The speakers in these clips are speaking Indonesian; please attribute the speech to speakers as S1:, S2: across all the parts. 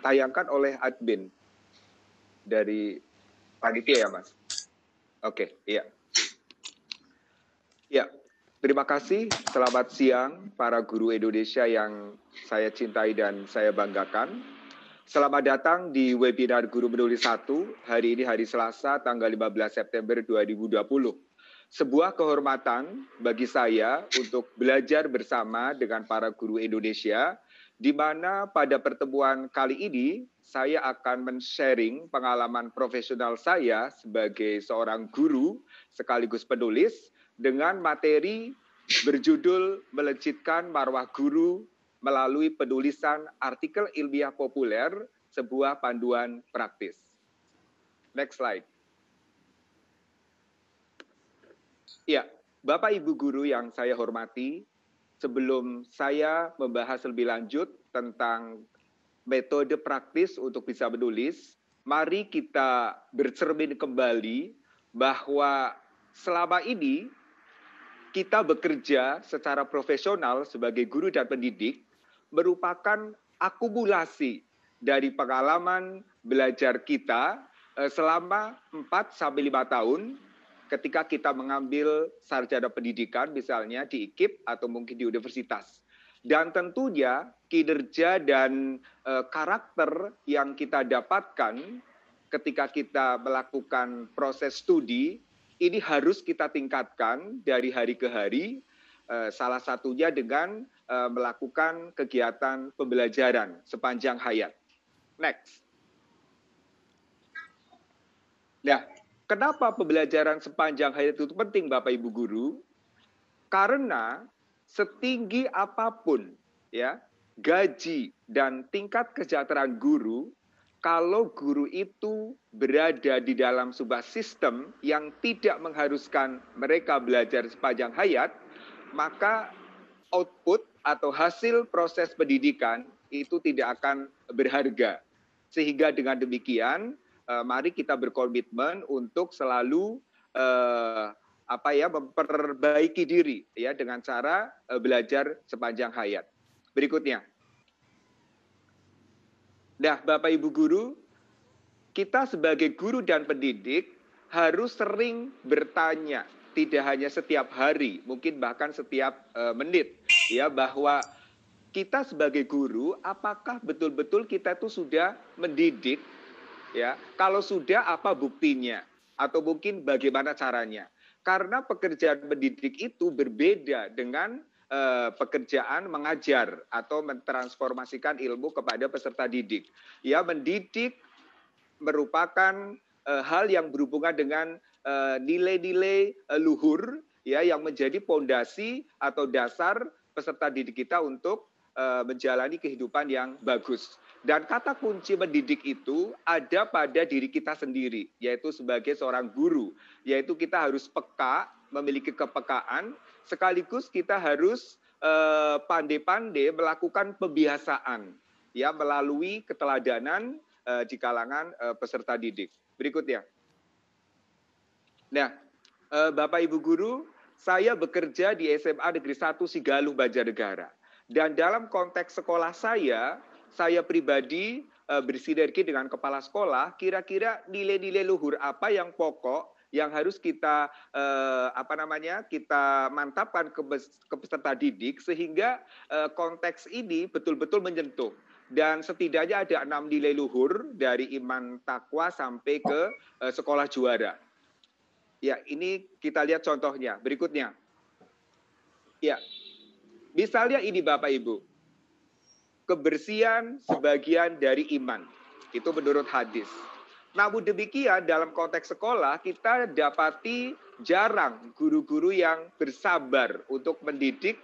S1: ditayangkan oleh admin dari panitia ya, Mas? Oke, iya. Ya, terima kasih. Selamat siang para guru Indonesia yang saya cintai dan saya banggakan. Selamat datang di webinar Guru Menulis 1, hari ini hari Selasa, tanggal 15 September 2020. Sebuah kehormatan bagi saya untuk belajar bersama dengan para guru Indonesia, di mana pada pertemuan kali ini saya akan men-sharing pengalaman profesional saya sebagai seorang guru sekaligus penulis dengan materi berjudul Melejitkan Marwah Guru melalui penulisan artikel ilmiah populer, sebuah panduan praktis. Next slide. Ya, Bapak Ibu guru yang saya hormati, sebelum saya membahas lebih lanjut tentang metode praktis untuk bisa menulis, mari kita bercermin kembali bahwa selama ini kita bekerja secara profesional sebagai guru dan pendidik merupakan akumulasi dari pengalaman belajar kita selama 4-5 tahun ketika kita mengambil sarjana pendidikan misalnya di IKIP atau mungkin di universitas. Dan tentunya kinerja dan karakter yang kita dapatkan ketika kita melakukan proses studi ini harus kita tingkatkan dari hari ke hari, salah satunya dengan melakukan kegiatan pembelajaran sepanjang hayat. Next. Nah, kenapa pembelajaran sepanjang hayat itu penting, Bapak Ibu guru? Karena setinggi apapun ya gaji dan tingkat kesejahteraan guru, kalau guru itu berada di dalam sebuah sistem yang tidak mengharuskan mereka belajar sepanjang hayat, maka output atau hasil proses pendidikan itu tidak akan berharga. Sehingga dengan demikian, mari kita berkomitmen untuk selalu memperbaiki diri ya dengan cara belajar sepanjang hayat. Berikutnya. Nah, Bapak Ibu guru, kita sebagai guru dan pendidik harus sering bertanya, tidak hanya setiap hari, mungkin bahkan setiap menit, ya, bahwa kita sebagai guru, apakah betul-betul kita itu sudah mendidik, ya? Kalau sudah, apa buktinya? Atau mungkin bagaimana caranya? Karena pekerjaan mendidik itu berbeda dengan pekerjaan mengajar atau mentransformasikan ilmu kepada peserta didik. Ya, mendidik merupakan hal yang berhubungan dengan nilai-nilai luhur ya yang menjadi pondasi atau dasar peserta didik kita untuk menjalani kehidupan yang bagus. Dan kata kunci mendidik itu ada pada diri kita sendiri, yaitu sebagai seorang guru, yaitu kita harus peka, memiliki kepekaan, sekaligus kita harus pandai-pandai melakukan pembiasaan, ya melalui keteladanan di kalangan peserta didik. Berikutnya. Nah, Bapak Ibu guru, saya bekerja di SMA Negeri 1 Sigaluh Banjarnegara. Dan dalam konteks sekolah saya pribadi bersinergi dengan kepala sekolah, kira-kira nilai-nilai luhur apa yang pokok yang harus kita kita mantapkan ke peserta didik sehingga konteks ini betul-betul menyentuh. Dan setidaknya ada 6 nilai luhur dari iman takwa sampai ke sekolah juara. Ya, ini kita lihat contohnya. Berikutnya. Ya, misalnya ini Bapak Ibu. Kebersihan sebagian dari iman. Itu menurut hadis. Namun demikian dalam konteks sekolah kita dapati jarang guru-guru yang bersabar untuk mendidik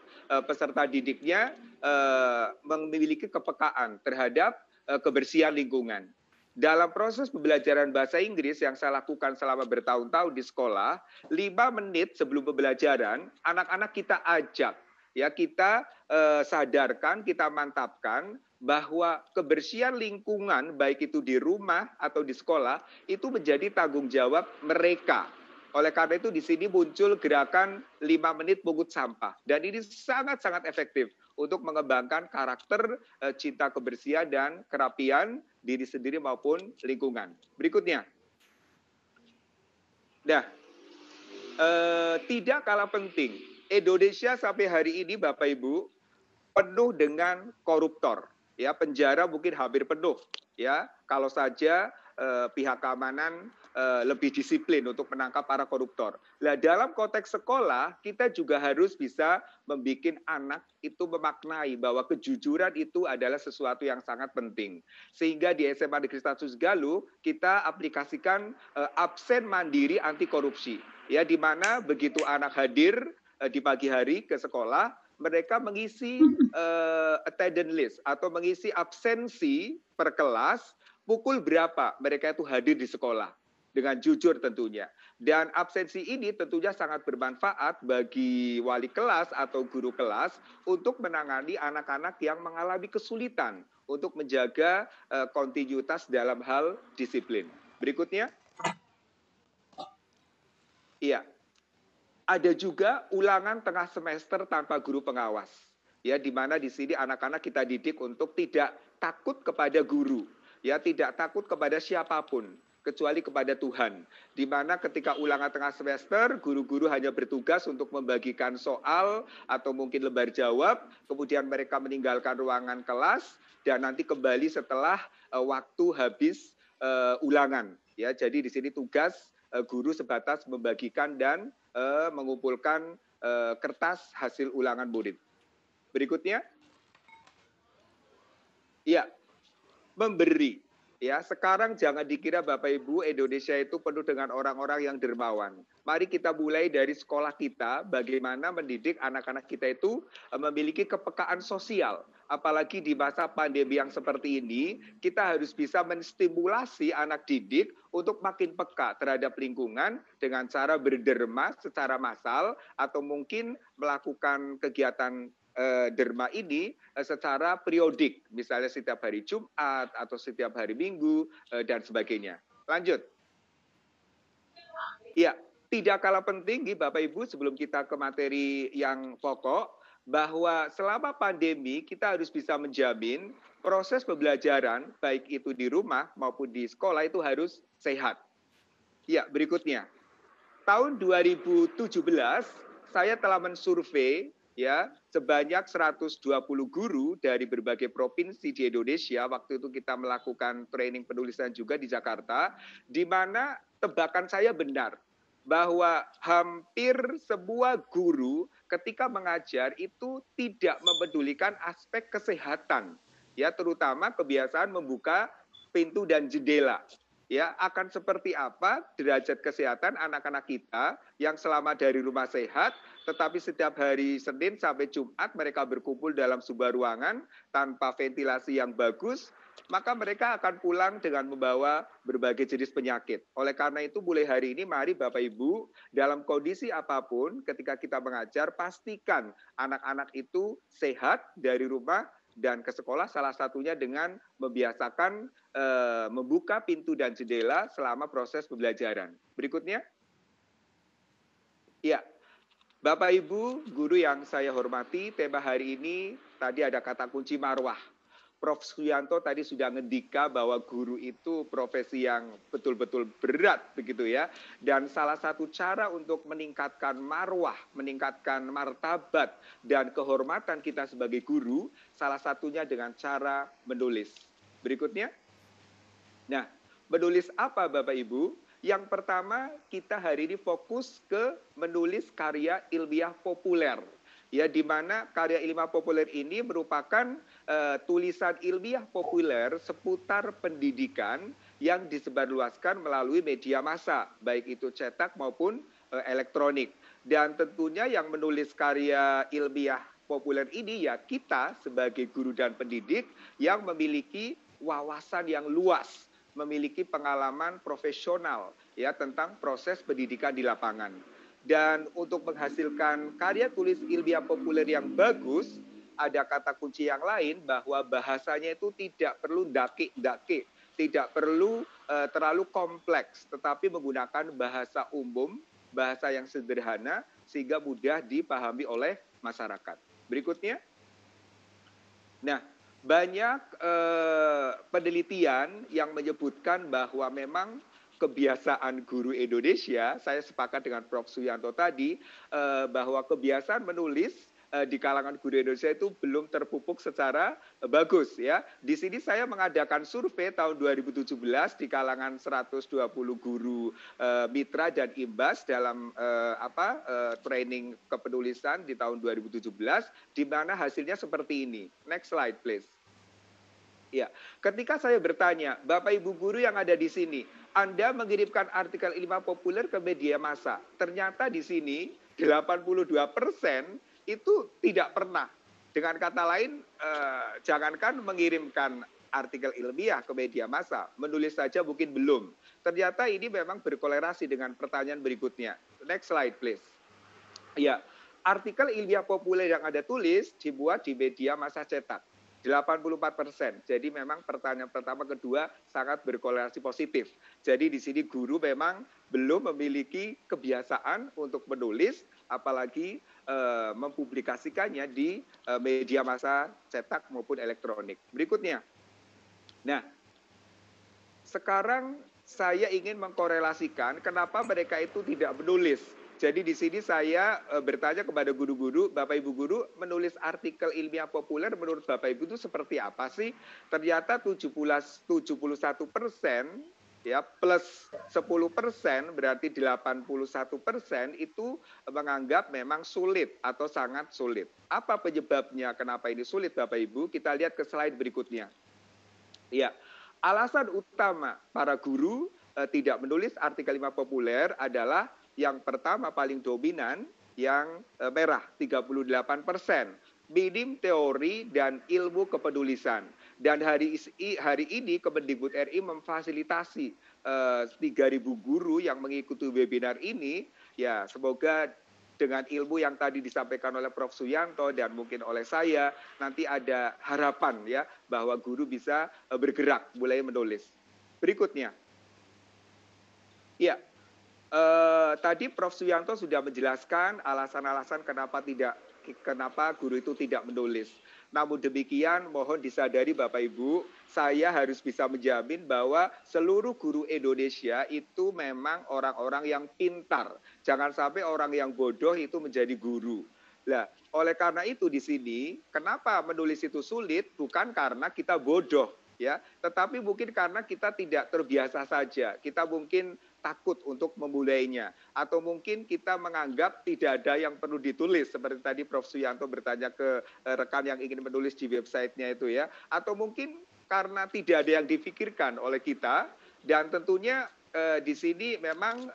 S1: peserta didiknya memiliki kepekaan terhadap kebersihan lingkungan. Dalam proses pembelajaran bahasa Inggris yang saya lakukan selama bertahun-tahun di sekolah, 5 menit sebelum pembelajaran, anak-anak kita ajak, ya kita sadarkan, kita mantapkan bahwa kebersihan lingkungan, baik itu di rumah atau di sekolah, itu menjadi tanggung jawab mereka. Oleh karena itu di sini muncul gerakan 5 menit pungut sampah. Dan ini sangat-sangat efektif untuk mengembangkan karakter cinta kebersihan dan kerapian diri sendiri maupun lingkungan. Berikutnya. Nah, tidak kalah penting, Indonesia sampai hari ini Bapak Ibu penuh dengan koruptor. Ya, penjara mungkin hampir penuh. Ya, kalau saja pihak keamanan lebih disiplin untuk menangkap para koruptor. Nah, dalam konteks sekolah, kita juga harus bisa membuat anak itu memaknai bahwa kejujuran itu adalah sesuatu yang sangat penting. Sehingga di SMA Negeri Stasiun Galuh, kita aplikasikan absen mandiri anti korupsi. Ya, di mana begitu anak hadir di pagi hari ke sekolah, mereka mengisi attendance list atau mengisi absensi per kelas, pukul berapa mereka itu hadir di sekolah. Dengan jujur tentunya. Dan absensi ini tentunya sangat bermanfaat bagi wali kelas atau guru kelas untuk menangani anak-anak yang mengalami kesulitan untuk menjaga kontinuitas dalam hal disiplin. Berikutnya. Iya. Ada juga ulangan tengah semester tanpa guru pengawas. Ya, di mana di sini anak-anak kita didik untuk tidak takut kepada guru, ya, tidak takut kepada siapapun kecuali kepada Tuhan. Di mana ketika ulangan tengah semester, guru-guru hanya bertugas untuk membagikan soal atau mungkin lembar jawab, kemudian mereka meninggalkan ruangan kelas dan nanti kembali setelah waktu habis ulangan. Ya, jadi di sini tugas guru sebatas membagikan dan mengumpulkan kertas hasil ulangan murid. Berikutnya, ya, memberi. Ya, sekarang jangan dikira Bapak Ibu Indonesia itu penuh dengan orang-orang yang dermawan. Mari kita mulai dari sekolah kita, bagaimana mendidik anak-anak kita itu memiliki kepekaan sosial. Apalagi di masa pandemi yang seperti ini, kita harus bisa menstimulasi anak didik untuk makin peka terhadap lingkungan dengan cara berderma secara massal atau mungkin melakukan kegiatan derma ini secara periodik, misalnya setiap hari Jumat atau setiap hari Minggu dan sebagainya. Lanjut. Ya, tidak kalah penting Bapak Ibu sebelum kita ke materi yang pokok, bahwa selama pandemi kita harus bisa menjamin proses pembelajaran baik itu di rumah maupun di sekolah itu harus sehat. Ya, berikutnya. Tahun 2017 saya telah mensurvei ya sebanyak 120 guru dari berbagai provinsi di Indonesia. Waktu itu kita melakukan training penulisan juga di Jakarta, di mana tebakan saya benar bahwa hampir semua guru ketika mengajar itu tidak mepedulikan aspek kesehatan, ya, terutama kebiasaan membuka pintu dan jendela. Ya, akan seperti apa derajat kesehatan anak-anak kita yang selama dari rumah sehat, tetapi setiap hari Senin sampai Jumat mereka berkumpul dalam sebuah ruangan tanpa ventilasi yang bagus, maka mereka akan pulang dengan membawa berbagai jenis penyakit. Oleh karena itu, mulai hari ini mari Bapak Ibu, dalam kondisi apapun ketika kita mengajar, pastikan anak-anak itu sehat dari rumah dan ke sekolah, salah satunya dengan membiasakan membuka pintu dan jendela selama proses pembelajaran. Berikutnya. Ya, Bapak Ibu, guru yang saya hormati, tema hari ini tadi ada kata kunci marwah. Prof. Suyanto tadi sudah ngedika bahwa guru itu profesi yang betul-betul berat begitu ya. Dan salah satu cara untuk meningkatkan marwah, meningkatkan martabat dan kehormatan kita sebagai guru, salah satunya dengan cara menulis. Berikutnya. Nah, menulis apa Bapak Ibu? Yang pertama, kita hari ini fokus ke menulis karya ilmiah populer. Ya, di mana karya ilmiah populer ini merupakan tulisan ilmiah populer seputar pendidikan yang disebarluaskan melalui media massa, baik itu cetak maupun elektronik. Dan tentunya yang menulis karya ilmiah populer ini ya kita sebagai guru dan pendidik yang memiliki wawasan yang luas, memiliki pengalaman profesional ya tentang proses pendidikan di lapangan. Dan untuk menghasilkan karya tulis ilmiah populer yang bagus, ada kata kunci yang lain bahwa bahasanya itu tidak perlu dake-dake, tidak perlu terlalu kompleks, tetapi menggunakan bahasa umum, bahasa yang sederhana, sehingga mudah dipahami oleh masyarakat. Berikutnya. Nah, banyak penelitian yang menyebutkan bahwa memang kebiasaan guru Indonesia, saya sepakat dengan Prof. Suyanto tadi, bahwa kebiasaan menulis di kalangan guru Indonesia itu belum terpupuk secara bagus ya. Di sini saya mengadakan survei tahun 2017 di kalangan 120 guru mitra dan imbas dalam training kepenulisan di tahun 2017, di mana hasilnya seperti ini. Next slide please. Ya, ketika saya bertanya, Bapak Ibu guru yang ada di sini, Anda mengirimkan artikel ilmiah populer ke media massa. Ternyata di sini 82% itu tidak pernah. Dengan kata lain, jangankan mengirimkan artikel ilmiah ke media massa, menulis saja mungkin belum. Ternyata ini memang berkolerasi dengan pertanyaan berikutnya. Next slide please. Ya, artikel ilmiah populer yang Anda tulis dibuat di media massa cetak. 84%. Jadi memang pertanyaan pertama kedua sangat berkolerasi positif. Jadi di sini guru memang belum memiliki kebiasaan untuk menulis, apalagi mempublikasikannya di media massa cetak maupun elektronik. Berikutnya. Nah, sekarang saya ingin mengkorelasikan kenapa mereka itu tidak menulis. Jadi di sini saya bertanya kepada guru-guru, Bapak Ibu guru, menulis artikel ilmiah populer menurut Bapak Ibu itu seperti apa sih? Ternyata 71% ya plus 10% berarti 81% itu menganggap memang sulit atau sangat sulit. Apa penyebabnya? Kenapa ini sulit Bapak Ibu? Kita lihat ke slide berikutnya. Ya, alasan utama para guru tidak menulis artikel ilmiah populer adalah yang pertama paling dominan, yang merah 38%. Minim teori dan ilmu kepenulisan. Dan hari ini Kemendikbud RI memfasilitasi 3.000 guru yang mengikuti webinar ini. Ya, semoga dengan ilmu yang tadi disampaikan oleh Prof. Suyanto dan mungkin oleh saya, nanti ada harapan ya bahwa guru bisa bergerak mulai menulis. Berikutnya. Ya. Tadi Prof. Suyanto sudah menjelaskan alasan-alasan kenapa guru itu tidak menulis. Namun demikian mohon disadari Bapak Ibu, saya harus bisa menjamin bahwa seluruh guru Indonesia itu memang orang-orang yang pintar. Jangan sampai orang yang bodoh itu menjadi guru. Nah, oleh karena itu di sini, kenapa menulis itu sulit? Bukan karena kita bodoh, ya, tetapi mungkin karena kita tidak terbiasa saja. Kita mungkin takut untuk memulainya. Atau mungkin kita menganggap tidak ada yang perlu ditulis. Seperti tadi Prof. Suyanto bertanya ke rekan yang ingin menulis di websitenya itu ya. Atau mungkin karena tidak ada yang difikirkan oleh kita. Dan tentunya di sini memang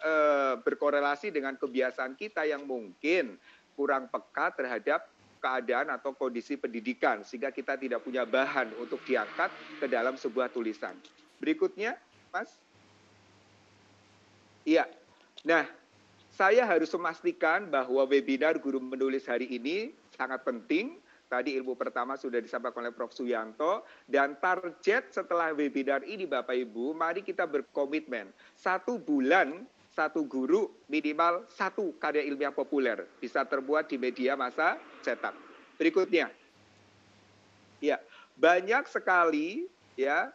S1: berkorelasi dengan kebiasaan kita yang mungkin kurang peka terhadap keadaan atau kondisi pendidikan. Sehingga kita tidak punya bahan untuk diangkat ke dalam sebuah tulisan. Berikutnya, Mas. Iya, nah saya harus memastikan bahwa webinar guru menulis hari ini sangat penting. Tadi ilmu pertama sudah disampaikan oleh Prof. Suyanto. Dan target setelah webinar ini Bapak Ibu, mari kita berkomitmen. 1 bulan, 1 guru minimal 1 karya ilmiah populer. Bisa terbuat di media massa cetak. Berikutnya. Ya, banyak sekali ya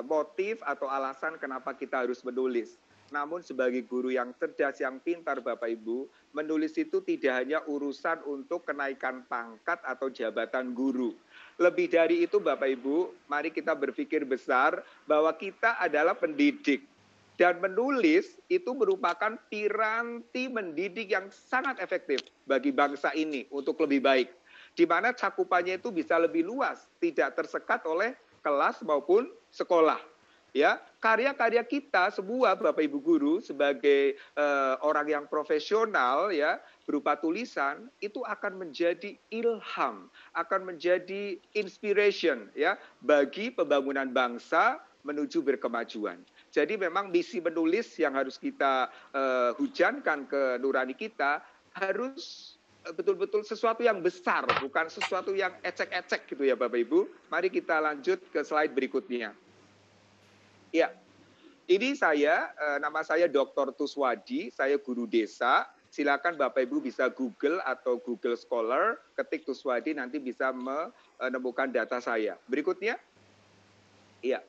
S1: motif atau alasan kenapa kita harus menulis. Namun sebagai guru yang cerdas, yang pintar Bapak Ibu, menulis itu tidak hanya urusan untuk kenaikan pangkat atau jabatan guru. Lebih dari itu Bapak Ibu, mari kita berpikir besar bahwa kita adalah pendidik. Dan menulis itu merupakan piranti mendidik yang sangat efektif bagi bangsa ini untuk lebih baik. Di mana cakupannya itu bisa lebih luas, tidak tersekat oleh kelas maupun sekolah. Ya, karya-karya kita semua Bapak Ibu guru sebagai orang yang profesional ya, berupa tulisan itu akan menjadi ilham, akan menjadi inspiration ya bagi pembangunan bangsa menuju berkemajuan. Jadi memang misi menulis yang harus kita hujankan ke nurani kita harus betul-betul sesuatu yang besar, bukan sesuatu yang ecek-ecek gitu ya Bapak Ibu. Mari kita lanjut ke slide berikutnya. Ya, ini saya, nama saya Dr. Tuswadi, saya guru desa. silakan Bapak Ibu bisa Google atau Google Scholar, ketik Tuswadi nanti bisa menemukan data saya. Berikutnya, iya.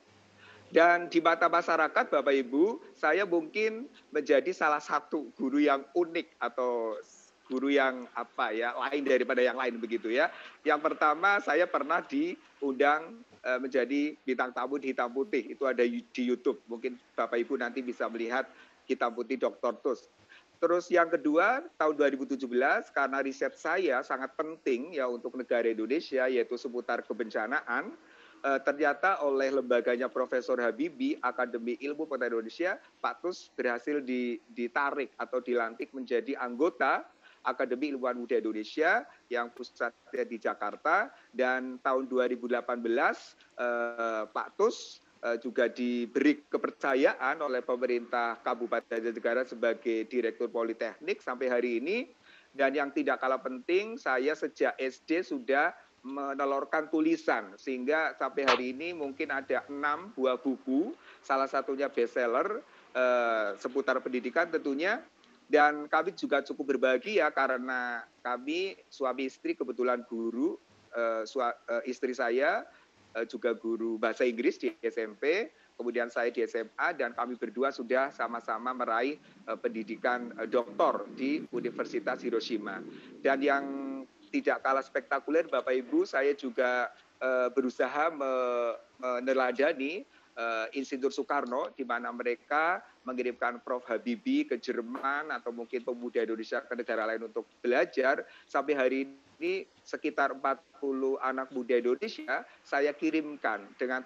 S1: Dan di mata masyarakat, Bapak Ibu, saya mungkin menjadi salah satu guru yang unik atau guru yang lain daripada yang lain begitu ya. Yang pertama, saya pernah diundang menjadi bintang tamu di Hitam Putih. Itu ada di YouTube. Mungkin Bapak Ibu nanti bisa melihat Hitam Putih Dr. Tus. Terus yang kedua, tahun 2017, karena riset saya sangat penting ya untuk negara Indonesia, yaitu seputar kebencanaan, ternyata oleh lembaganya Profesor Habibie, Akademi Ilmu Pengetahuan Indonesia, Pak Tus berhasil ditarik atau dilantik menjadi anggota Akademi Ilmuwan Muda Indonesia yang pusatnya di Jakarta. Dan tahun 2018 Pak Tus juga diberi kepercayaan oleh pemerintah Kabupaten Jayapura sebagai Direktur Politeknik sampai hari ini. Dan yang tidak kalah penting, saya sejak SD sudah menelurkan tulisan, sehingga sampai hari ini mungkin ada 6 buah buku, salah satunya bestseller seputar pendidikan tentunya. Dan kami juga cukup berbahagia karena kami suami istri kebetulan guru, istri saya juga guru bahasa Inggris di SMP, kemudian saya di SMA, dan kami berdua sudah sama-sama meraih pendidikan doktor di Universitas Hiroshima. Dan yang tidak kalah spektakuler, Bapak Ibu, saya juga berusaha meneladani Institut Soekarno, di mana mereka mengirimkan Prof. Habibie ke Jerman atau mungkin pemuda Indonesia ke negara lain untuk belajar. Sampai hari ini sekitar 40 anak muda Indonesia saya kirimkan dengan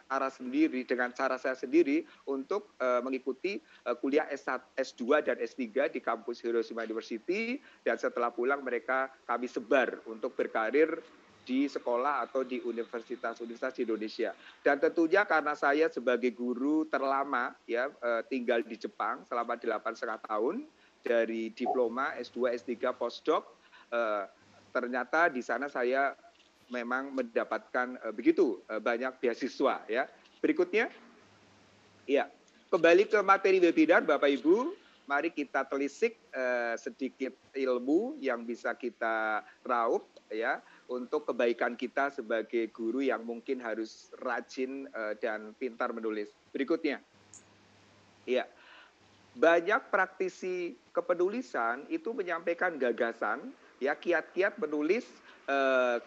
S1: cara saya sendiri untuk mengikuti kuliah S1, S2 dan S3 di kampus Hiroshima University, dan setelah pulang mereka kami sebar untuk berkarir di sekolah atau di universitas-universitas di Indonesia. Dan tentunya karena saya sebagai guru terlama ya tinggal di Jepang selama 8,5 tahun, dari diploma S2, S3, postdoc, ternyata di sana saya memang mendapatkan begitu banyak beasiswa ya. Berikutnya, ya, kembali ke materi webinar Bapak Ibu, mari kita telisik sedikit ilmu yang bisa kita raup ya untuk kebaikan kita sebagai guru yang mungkin harus rajin dan pintar menulis. Berikutnya, ya, banyak praktisi kepenulisan itu menyampaikan gagasan, ya, kiat-kiat menulis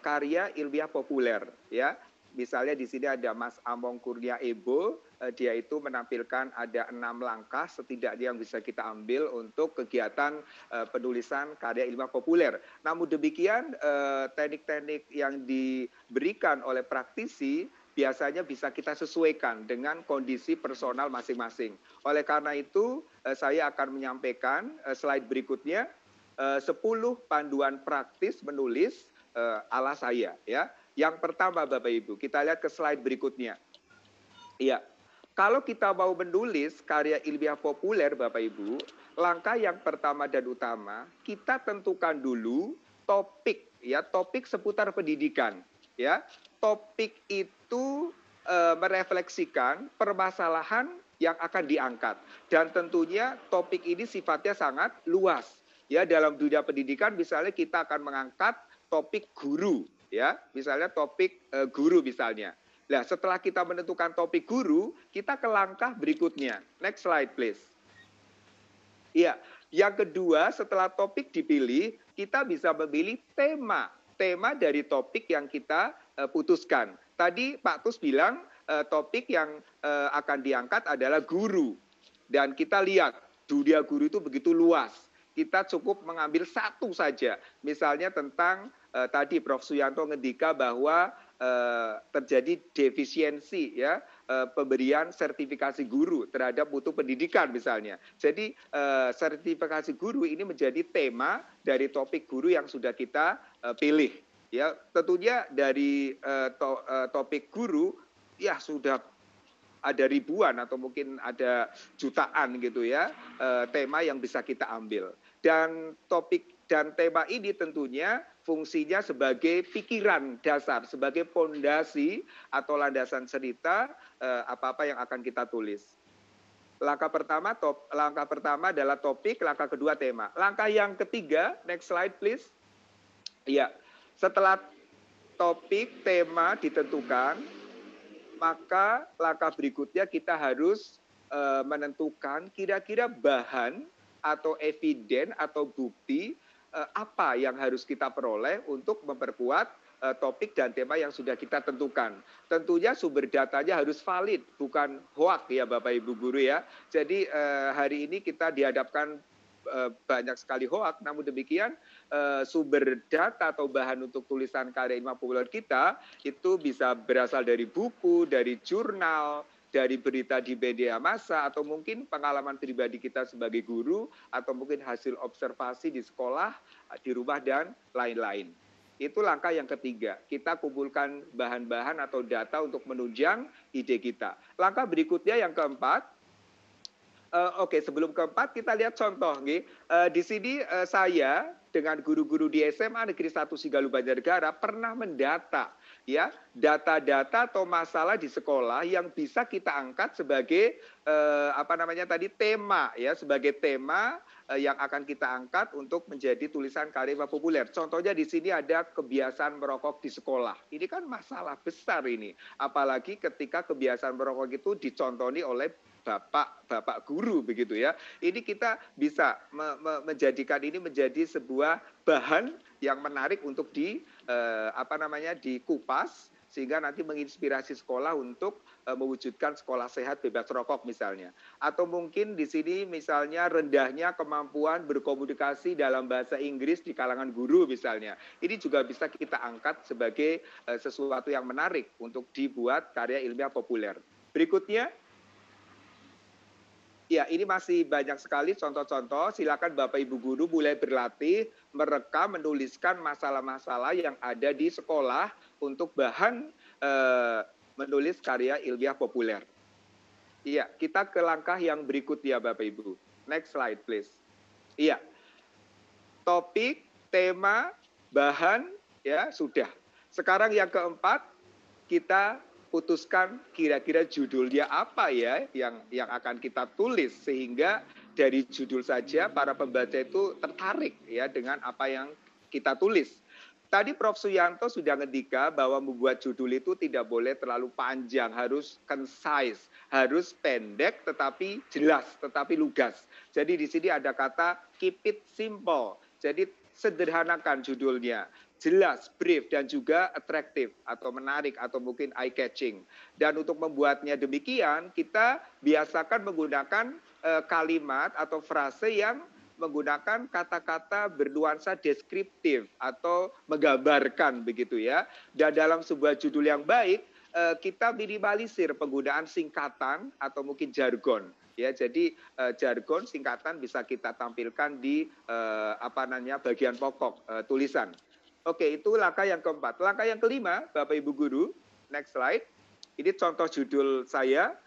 S1: karya ilmiah populer, ya. Misalnya di sini ada Mas Among Kurnia Ebo, dia itu menampilkan ada 6 langkah setidaknya yang bisa kita ambil untuk kegiatan penulisan karya ilmiah populer. Namun demikian teknik-teknik yang diberikan oleh praktisi biasanya bisa kita sesuaikan dengan kondisi personal masing-masing. Oleh karena itu saya akan menyampaikan slide berikutnya 10 panduan praktis menulis ala saya ya. Yang pertama Bapak Ibu, kita lihat ke slide berikutnya. Iya, kalau kita mau menulis karya ilmiah populer Bapak Ibu, langkah yang pertama dan utama, kita tentukan dulu topik, ya, topik seputar pendidikan. Ya, topik itu merefleksikan permasalahan yang akan diangkat. Dan tentunya topik ini sifatnya sangat luas. Ya, dalam dunia pendidikan misalnya kita akan mengangkat topik guru. Ya, misalnya topik guru misalnya. Nah, setelah kita menentukan topik guru, kita ke langkah berikutnya. Next slide, please. Iya, yang kedua setelah topik dipilih, kita bisa memilih tema dari topik yang kita putuskan. Tadi Pak Tus bilang topik yang akan diangkat adalah guru. Dan kita lihat dunia guru itu begitu luas. Kita cukup mengambil satu saja. Misalnya tentang tadi Prof. Suyanto ngendika bahwa terjadi defisiensi ya pemberian sertifikasi guru terhadap mutu pendidikan misalnya. Jadi sertifikasi guru ini menjadi tema dari topik guru yang sudah kita pilih. Ya, tentunya dari topik guru ya sudah ada ribuan atau mungkin ada jutaan gitu ya tema yang bisa kita ambil. Dan topik dan tema ini tentunya fungsinya sebagai pikiran dasar, sebagai pondasi atau landasan cerita apa-apa yang akan kita tulis. Langkah pertama adalah topik, langkah kedua tema. Langkah yang ketiga, next slide please. Ya, setelah topik, tema ditentukan, maka langkah berikutnya kita harus menentukan kira-kira bahan atau eviden atau bukti apa yang harus kita peroleh untuk memperkuat topik dan tema yang sudah kita tentukan. Tentunya sumber datanya harus valid, bukan hoak ya Bapak Ibu Guru ya. Jadi hari ini kita dihadapkan banyak sekali hoak, namun demikian sumber data atau bahan untuk tulisan karya ilmiah populer kita itu bisa berasal dari buku, dari jurnal, dari berita di media massa, atau mungkin pengalaman pribadi kita sebagai guru, atau mungkin hasil observasi di sekolah, di rumah, dan lain-lain. Itu langkah yang ketiga, kita kumpulkan bahan-bahan atau data untuk menunjang ide kita. Langkah berikutnya yang keempat, oke, sebelum keempat kita lihat contoh. Di sini saya dengan guru-guru di SMA Negeri 1 Sigalu Banjarnegara pernah mendata ya data-data atau masalah di sekolah yang bisa kita angkat sebagai tema ya, sebagai tema yang akan kita angkat untuk menjadi tulisan karya populer. Contohnya di sini ada kebiasaan merokok di sekolah. Ini kan masalah besar ini, apalagi ketika kebiasaan merokok itu dicontoni oleh bapak guru begitu ya. Ini kita bisa menjadikan ini menjadi sebuah bahan yang menarik untuk dikupas sehingga nanti menginspirasi sekolah untuk mewujudkan sekolah sehat bebas rokok misalnya. Atau mungkin di sini misalnya rendahnya kemampuan berkomunikasi dalam bahasa Inggris di kalangan guru misalnya. Ini juga bisa kita angkat sebagai sesuatu yang menarik untuk dibuat karya ilmiah populer. Berikutnya, ya, ini masih banyak sekali contoh-contoh. Silakan Bapak Ibu Guru mulai berlatih merekam, menuliskan masalah-masalah yang ada di sekolah untuk bahan menulis karya ilmiah populer. Iya, kita ke langkah yang berikutnya Bapak Ibu. Next slide please. Iya. Topik, tema, bahan, ya sudah. Sekarang yang keempat, kita putuskan kira-kira judulnya apa ya yang akan kita tulis sehingga dari judul saja para pembaca itu tertarik ya dengan apa yang kita tulis. Tadi Prof. Suyanto sudah ngendika bahwa membuat judul itu tidak boleh terlalu panjang, harus concise, harus pendek tetapi jelas, tetapi lugas. Jadi di sini ada kata keep it simple. Jadi sederhanakan judulnya, jelas, brief, dan juga atraktif atau menarik atau mungkin eye-catching. Dan untuk membuatnya demikian, kita biasakan menggunakan kalimat atau frase yang menggunakan kata-kata bernuansa deskriptif atau menggambarkan begitu ya. Dan dalam sebuah judul yang baik, kita minimalisir penggunaan singkatan atau mungkin jargon. Ya, jadi jargon singkatan bisa kita tampilkan di bagian pokok tulisan. Oke, itu langkah yang keempat. Langkah yang kelima, Bapak Ibu Guru, next slide. Ini contoh judul saya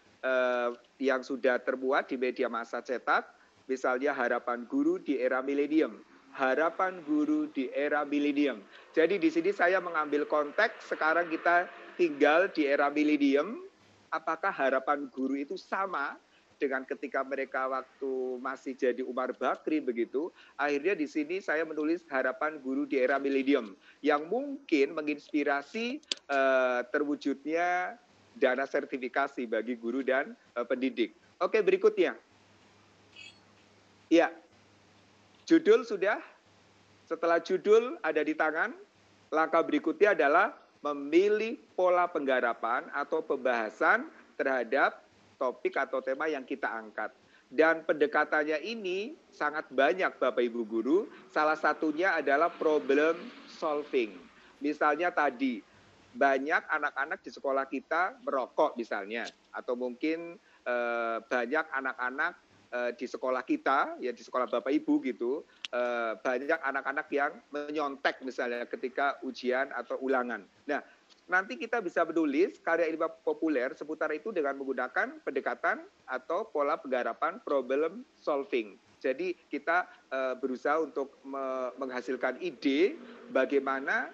S1: yang sudah termuat di media massa cetak. Misalnya Harapan Guru di Era Milenium. Harapan Guru di Era Milenium. Jadi di sini saya mengambil konteks sekarang kita tinggal di era milenium. Apakah harapan guru itu sama dengan ketika mereka waktu masih jadi Umar Bakri begitu? Akhirnya di sini saya menulis Harapan Guru di Era Milenium yang mungkin menginspirasi terwujudnya dana sertifikasi bagi guru dan pendidik. Oke, berikutnya. Ya, judul sudah. Setelah judul ada di tangan, langkah berikutnya adalah memilih pola penggarapan atau pembahasan terhadap topik atau tema yang kita angkat. Dan pendekatannya ini sangat banyak Bapak Ibu Guru, salah satunya adalah problem solving. Misalnya tadi, banyak anak-anak di sekolah kita merokok misalnya, atau mungkin banyak anak-anak di sekolah kita, ya di sekolah Bapak Ibu gitu, banyak anak-anak yang menyontek misalnya ketika ujian atau ulangan. Nah, nanti kita bisa menulis karya ilmiah populer seputar itu dengan menggunakan pendekatan atau pola penggarapan problem solving. Jadi kita berusaha untuk menghasilkan ide bagaimana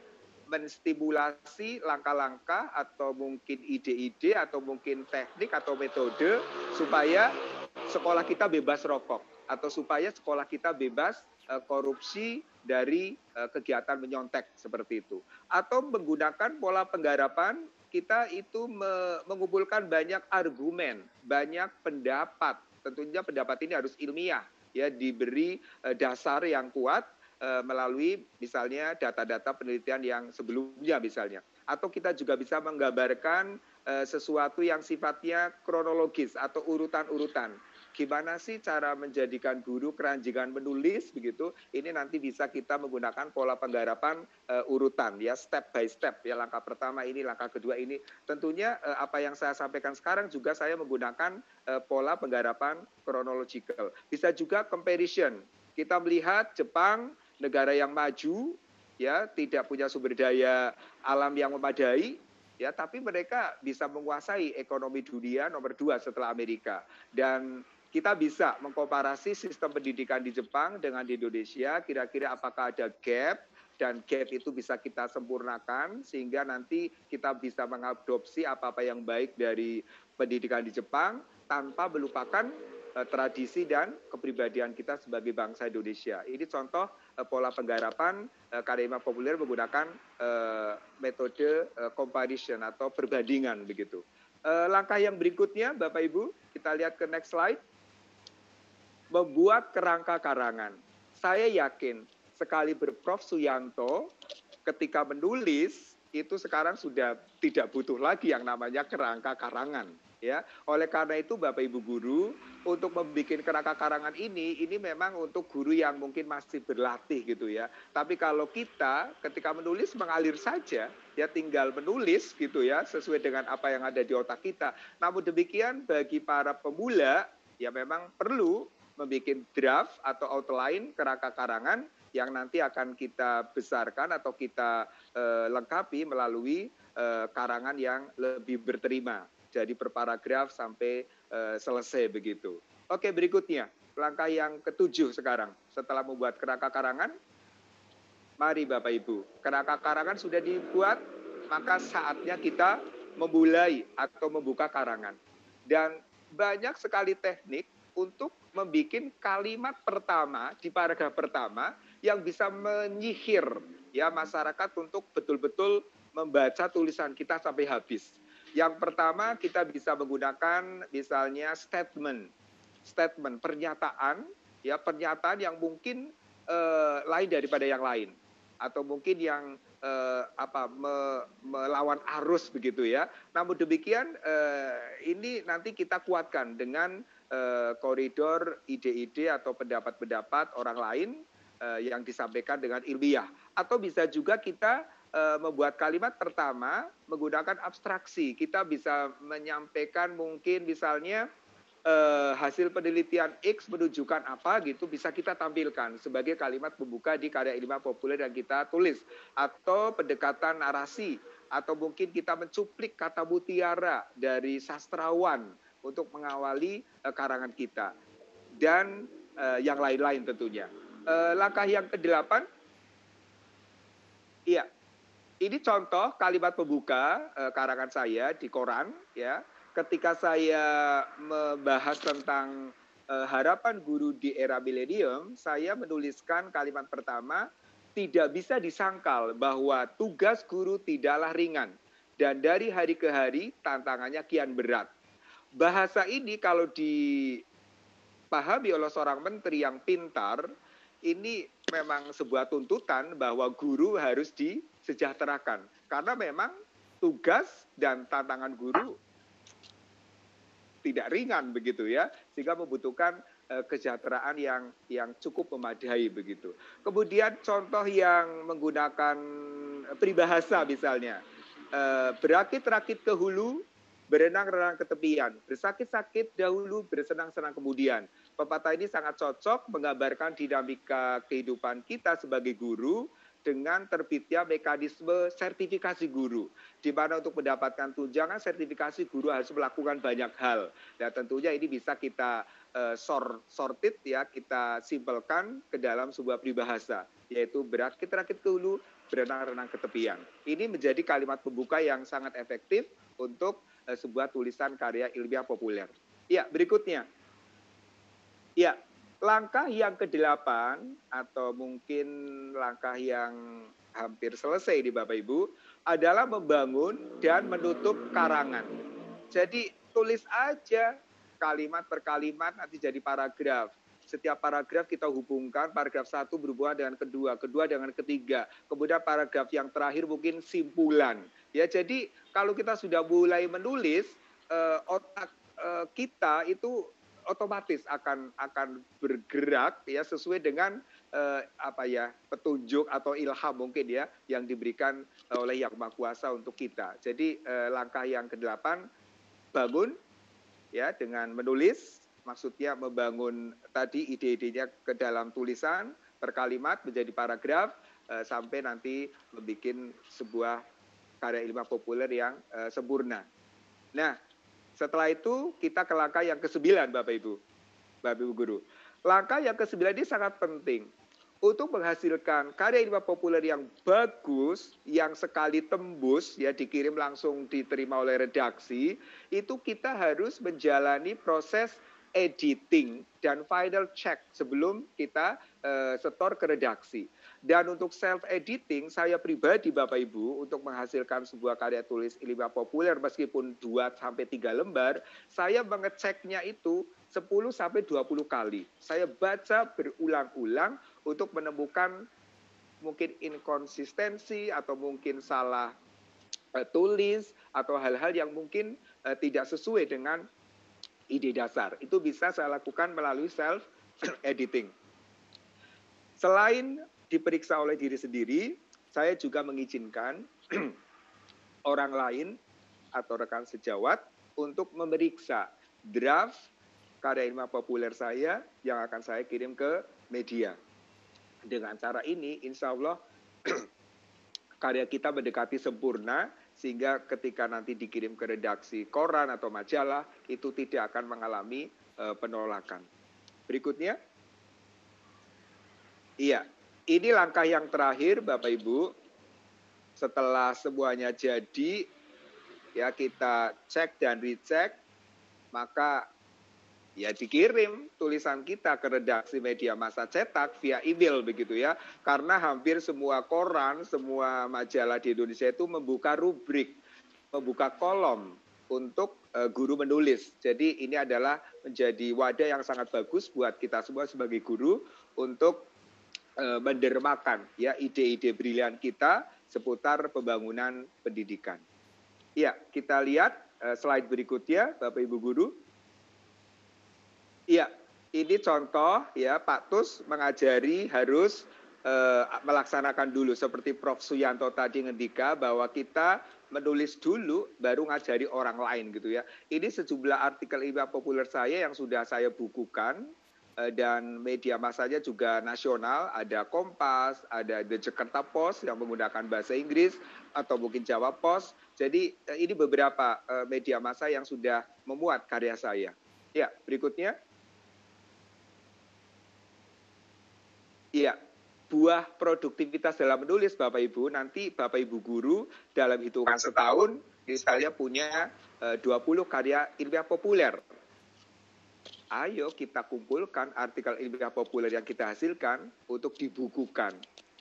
S1: menstimulasi langkah-langkah atau mungkin ide-ide atau mungkin teknik atau metode supaya sekolah kita bebas rokok atau supaya sekolah kita bebas korupsi dari kegiatan menyontek seperti itu. Atau menggunakan pola penggarapan kita itu mengumpulkan banyak argumen, banyak pendapat. Tentunya pendapat ini harus ilmiah, ya, diberi dasar yang kuat melalui misalnya data-data penelitian yang sebelumnya misalnya. Atau kita juga bisa menggambarkan sesuatu yang sifatnya kronologis atau urutan-urutan. Gimana sih cara menjadikan guru keranjingan menulis begitu? Ini nanti bisa kita menggunakan pola penggarapan urutan, ya, step by step. Ya, langkah pertama ini, langkah kedua ini. Tentunya apa yang saya sampaikan sekarang juga saya menggunakan pola penggarapan chronological. Bisa juga comparison. Kita melihat Jepang, negara yang maju, ya, tidak punya sumber daya alam yang memadai, ya, tapi mereka bisa menguasai ekonomi dunia nomor 2 setelah Amerika. Dan kita bisa mengkomparasi sistem pendidikan di Jepang dengan di Indonesia, kira-kira apakah ada gap, dan gap itu bisa kita sempurnakan, sehingga nanti kita bisa mengadopsi apa-apa yang baik dari pendidikan di Jepang, tanpa melupakan tradisi dan kepribadian kita sebagai bangsa Indonesia. Ini contoh pola penggarapan karya ilmiah populer menggunakan metode comparison atau perbandingan begitu. Langkah yang berikutnya, Bapak Ibu, kita lihat ke next slide. Membuat kerangka karangan. Saya yakin sekali Prof. Suyanto ketika menulis itu sekarang sudah tidak butuh lagi yang namanya kerangka karangan. Ya, oleh karena itu Bapak Ibu guru, untuk membuat kerangka karangan ini memang untuk guru yang mungkin masih berlatih gitu ya. Tapi kalau kita ketika menulis mengalir saja, ya tinggal menulis gitu ya, sesuai dengan apa yang ada di otak kita. Namun demikian bagi para pemula, ya memang perlu membuat draft atau outline kerangka karangan yang nanti akan kita besarkan atau kita lengkapi melalui karangan yang lebih berterima. Jadi per paragraf sampai selesai begitu. Oke, berikutnya langkah yang ke-7 sekarang. Setelah membuat kerangka karangan, mari Bapak Ibu, kerangka karangan sudah dibuat, maka saatnya kita memulai atau membuka karangan. Dan banyak sekali teknik untuk membuat kalimat pertama di paragraf pertama yang bisa menyihir ya masyarakat untuk betul-betul membaca tulisan kita sampai habis. Yang pertama kita bisa menggunakan misalnya statement pernyataan yang mungkin lain daripada yang lain atau mungkin yang melawan arus begitu ya. Namun demikian ini nanti kita kuatkan dengan koridor ide-ide atau pendapat-pendapat orang lain yang disampaikan dengan ilmiah. Atau bisa juga kita membuat kalimat pertama menggunakan abstraksi. Kita bisa menyampaikan mungkin misalnya hasil penelitian X menunjukkan apa gitu, bisa kita tampilkan sebagai kalimat pembuka di karya ilmiah populer yang kita tulis. Atau pendekatan narasi, atau mungkin kita mencuplik kata mutiara dari sastrawan untuk mengawali karangan kita. Dan yang lain-lain tentunya. Langkah yang ke-8, iya, ini contoh kalimat pembuka karangan saya di koran ya. Ketika saya membahas tentang harapan guru di era milenium, saya menuliskan kalimat pertama, tidak bisa disangkal bahwa tugas guru tidaklah ringan dan dari hari ke hari tantangannya kian berat. Bahasa ini kalau dipahami oleh seorang menteri yang pintar, ini memang sebuah tuntutan bahwa guru harus disejahterakan. Karena memang tugas dan tantangan guru tidak ringan begitu ya, sehingga membutuhkan kesejahteraan yang cukup memadai begitu. Kemudian contoh yang menggunakan peribahasa misalnya, berakit-rakit ke hulu, berenang-renang ke tepian, bersakit-sakit dahulu, bersenang-senang kemudian. Pepatah ini sangat cocok menggambarkan dinamika kehidupan kita sebagai guru dengan terbitnya mekanisme sertifikasi guru. Di mana untuk mendapatkan tunjangan sertifikasi guru harus melakukan banyak hal. Dan tentunya ini bisa kita sorted ya, kita simpelkan ke dalam sebuah peribahasa, yaitu berakit-rakit ke hulu, berenang-renang ke tepian. Ini menjadi kalimat pembuka yang sangat efektif untuk sebuah tulisan karya ilmiah populer. Ya, berikutnya. Ya, langkah yang ke-8 atau mungkin langkah yang hampir selesai di Bapak Ibu adalah membangun dan menutup karangan. Jadi tulis aja kalimat per kalimat nanti jadi paragraf. Setiap paragraf kita hubungkan, paragraf 1 berhubungan dengan kedua, kedua dengan ketiga. Kemudian paragraf yang terakhir mungkin simpulan. Ya, jadi kalau kita sudah mulai menulis, otak kita itu otomatis akan bergerak ya sesuai dengan petunjuk atau ilham mungkin ya yang diberikan oleh Yang Maha Kuasa untuk kita. Jadi langkah yang ke-8 bangun ya dengan menulis, maksudnya membangun tadi ide-idenya ke dalam tulisan per kalimat menjadi paragraf sampai nanti membuat sebuah karya ilmiah populer yang sempurna. Nah, setelah itu kita ke langkah yang ke-9 Bapak Ibu Guru. Langkah yang ke-9 ini sangat penting. Untuk menghasilkan karya ilmiah populer yang bagus, yang sekali tembus, ya dikirim langsung diterima oleh redaksi, itu kita harus menjalani proses editing dan final check sebelum kita setor ke redaksi. Dan untuk self-editing, saya pribadi Bapak Ibu, untuk menghasilkan sebuah karya tulis ilmiah populer meskipun 2-3 lembar, saya mengeceknya itu 10-20 kali. Saya baca berulang-ulang untuk menemukan mungkin inkonsistensi atau mungkin salah tulis atau hal-hal yang mungkin tidak sesuai dengan ide dasar. Itu bisa saya lakukan melalui self-editing. Selain diperiksa oleh diri sendiri, saya juga mengizinkan orang lain atau rekan sejawat untuk memeriksa draft karya ilmiah populer saya yang akan saya kirim ke media. Dengan cara ini, insya Allah karya kita mendekati sempurna, sehingga ketika nanti dikirim ke redaksi koran atau majalah, itu tidak akan mengalami penolakan. Berikutnya. Iya, ini langkah yang terakhir Bapak Ibu. Setelah semuanya jadi, ya kita cek dan recheck, maka ya dikirim tulisan kita ke redaksi media massa cetak via email begitu ya. Karena hampir semua koran, semua majalah di Indonesia itu membuka rubrik, membuka kolom untuk guru menulis. Jadi ini adalah menjadi wadah yang sangat bagus buat kita semua sebagai guru untuk mendermakan ya ide-ide brilian kita seputar pembangunan pendidikan. Ya, kita lihat slide berikutnya Bapak Ibu Guru. Ya, ini contoh ya Pak Tus mengajari harus melaksanakan dulu seperti Prof. Suyanto tadi ngendika bahwa kita menulis dulu baru ngajari orang lain gitu ya. Ini sejumlah artikel ilmiah populer saya yang sudah saya bukukan dan media massanya juga nasional, ada Kompas, ada The Jakarta Post yang menggunakan bahasa Inggris atau mungkin Jawa Post. Jadi ini beberapa media massa yang sudah memuat karya saya. Ya, berikutnya. Iya, buah produktivitas dalam menulis Bapak Ibu, nanti Bapak Ibu Guru dalam hitungan setahun misalnya punya 20 karya ilmiah populer. Ayo kita kumpulkan artikel ilmiah populer yang kita hasilkan untuk dibukukan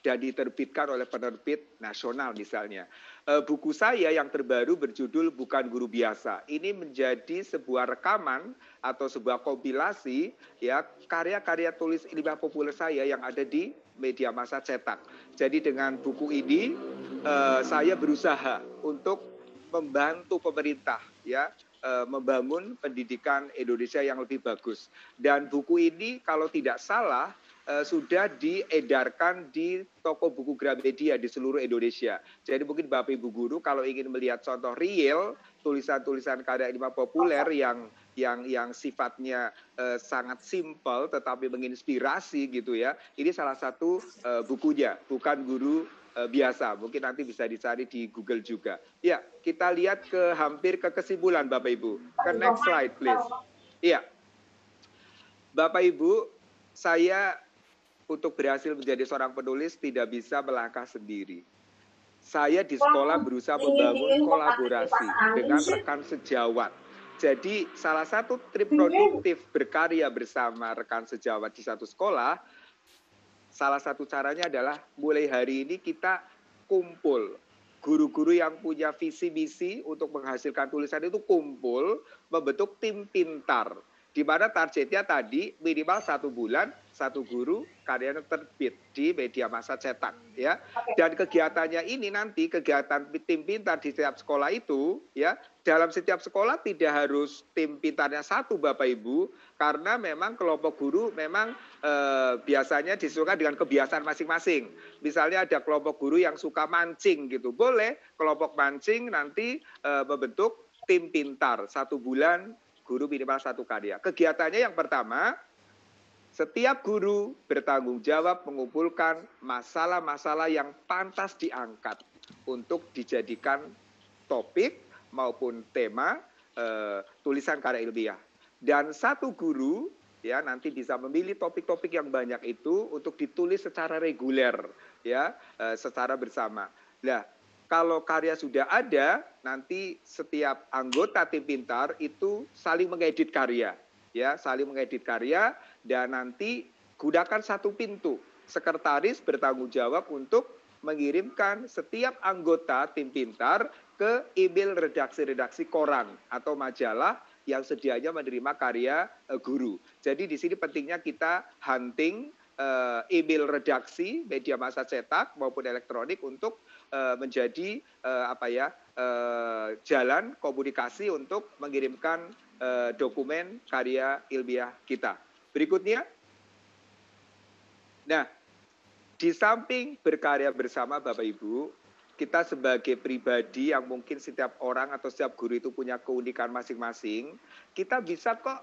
S1: dan diterbitkan oleh penerbit nasional misalnya. Buku saya yang terbaru berjudul Bukan Guru Biasa. Ini menjadi sebuah rekaman atau sebuah kompilasi ya karya-karya tulis ilmiah populer saya yang ada di media massa cetak. Jadi dengan buku ini saya berusaha untuk membantu pemerintah ya membangun pendidikan Indonesia yang lebih bagus. Dan buku ini kalau tidak salah sudah diedarkan di toko buku Gramedia di seluruh Indonesia. Jadi mungkin Bapak Ibu Guru kalau ingin melihat contoh real tulisan-tulisan karya ilmiah populer yang sifatnya sangat simpel tetapi menginspirasi gitu ya. Ini salah satu bukunya, Bukan Guru Biasa. Mungkin nanti bisa dicari di Google juga. Ya, kita lihat hampir ke kesimpulan Bapak Ibu. Ke next slide please. Iya. Bapak Ibu, saya untuk berhasil menjadi seorang penulis tidak bisa melangkah sendiri. Saya di sekolah berusaha membangun kolaborasi dengan rekan sejawat. Jadi salah satu trip produktif berkarya bersama rekan sejawat di satu sekolah, salah satu caranya adalah mulai hari ini kita kumpul. Guru-guru yang punya visi misi untuk menghasilkan tulisan itu kumpul, membentuk tim pintar. Di mana targetnya tadi minimal 1 bulan, 1 guru karyanya terbit di media massa cetak. Ya. Dan kegiatannya ini nanti, kegiatan tim pintar di setiap sekolah itu, ya, dalam setiap sekolah tidak harus tim pintarnya 1 Bapak Ibu, karena memang kelompok guru memang biasanya disesuaikan dengan kebiasaan masing-masing. Misalnya ada kelompok guru yang suka mancing gitu, boleh kelompok mancing nanti membentuk tim pintar 1 bulan, guru minimal 1 karya. Kegiatannya yang pertama, setiap guru bertanggung jawab mengumpulkan masalah-masalah yang pantas diangkat untuk dijadikan topik maupun tema tulisan karya ilmiah. Dan 1 guru ya nanti bisa memilih topik-topik yang banyak itu untuk ditulis secara reguler, ya, secara bersama. Nah, kalau karya sudah ada, nanti setiap anggota tim pintar itu saling mengedit karya, ya, saling mengedit karya, dan nanti gunakan 1 pintu. Sekretaris bertanggung jawab untuk mengirimkan setiap anggota tim pintar ke email redaksi-redaksi koran atau majalah yang sedianya menerima karya guru. Jadi di sini pentingnya kita hunting email redaksi, media massa cetak maupun elektronik untuk menjadi jalan komunikasi untuk mengirimkan dokumen karya ilmiah kita. Berikutnya, nah, di samping berkarya bersama Bapak Ibu, kita sebagai pribadi yang mungkin setiap orang atau setiap guru itu punya keunikan masing-masing, kita bisa kok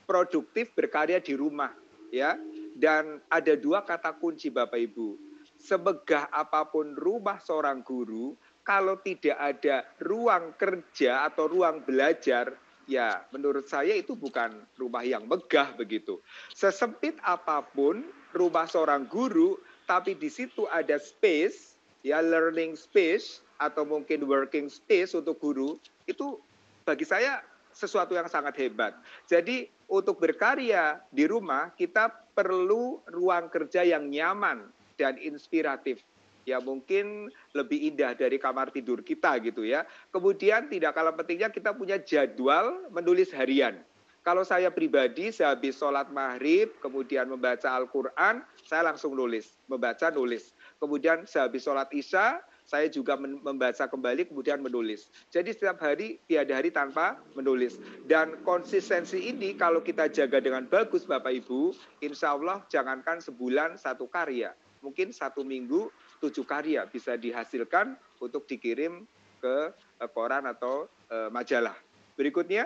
S1: produktif berkarya di rumah, ya. Dan ada 2 kata kunci Bapak Ibu. Semegah apapun rumah seorang guru, kalau tidak ada ruang kerja atau ruang belajar, ya menurut saya itu bukan rumah yang megah begitu. Sesempit apapun rumah seorang guru, tapi di situ ada space, ya, learning space atau mungkin working space untuk guru, itu bagi saya sesuatu yang sangat hebat. Jadi untuk berkarya di rumah, kita perlu ruang kerja yang nyaman dan inspiratif. Ya mungkin lebih indah dari kamar tidur kita gitu ya. Kemudian tidak kalah pentingnya kita punya jadwal menulis harian. Kalau saya pribadi, sehabis sholat maghrib, kemudian membaca Al-Quran, saya langsung nulis, membaca nulis. Kemudian sehabis sholat isya, saya juga membaca kembali, kemudian menulis. Jadi setiap hari, tiada hari tanpa menulis. Dan konsistensi ini kalau kita jaga dengan bagus Bapak Ibu, insya Allah jangankan sebulan 1 karya. Mungkin 1 minggu 7 karya bisa dihasilkan untuk dikirim ke koran atau majalah. Berikutnya,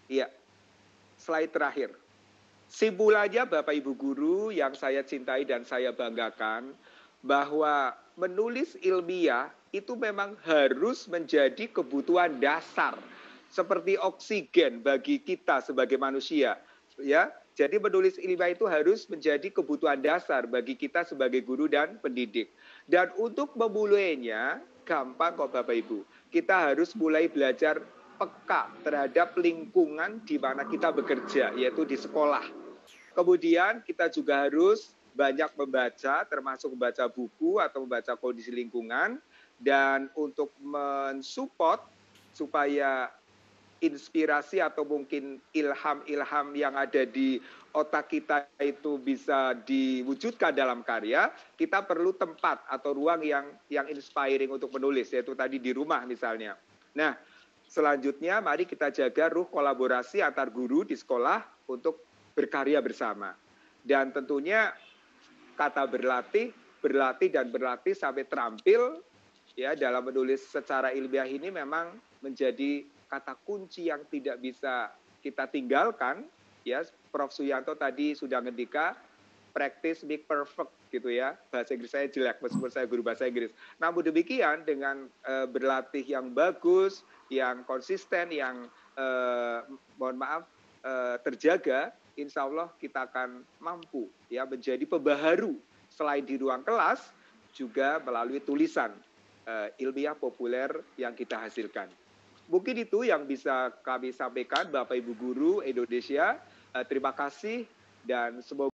S1: iya, slide terakhir. Simpulannya Bapak Ibu Guru yang saya cintai dan saya banggakan, bahwa menulis ilmiah itu memang harus menjadi kebutuhan dasar seperti oksigen bagi kita sebagai manusia, ya. Jadi menulis ilmiah itu harus menjadi kebutuhan dasar bagi kita sebagai guru dan pendidik. Dan untuk memulainya gampang kok Bapak Ibu. Kita harus mulai belajar peka terhadap lingkungan di mana kita bekerja, yaitu di sekolah. Kemudian kita juga harus banyak membaca, termasuk membaca buku atau membaca kondisi lingkungan. Dan untuk mensupport supaya inspirasi atau mungkin ilham-ilham yang ada di otak kita itu bisa diwujudkan dalam karya, kita perlu tempat atau ruang yang inspiring untuk menulis, yaitu tadi di rumah misalnya. Nah, selanjutnya mari kita jaga ruh kolaborasi antar guru di sekolah untuk berkarya bersama. Dan tentunya kata berlatih sampai terampil, ya, dalam menulis secara ilmiah ini memang menjadi kata kunci yang tidak bisa kita tinggalkan, ya. Prof. Suyanto tadi sudah ngendika, practice make perfect gitu ya. Bahasa Inggris saya jelek meskipun saya guru bahasa Inggris. Namun demikian dengan berlatih yang bagus, yang konsisten, yang terjaga, insya Allah kita akan mampu ya menjadi pembaharu selain di ruang kelas juga melalui tulisan ilmiah populer yang kita hasilkan. Mungkin itu yang bisa kami sampaikan, Bapak Ibu Guru Indonesia. Terima kasih dan semoga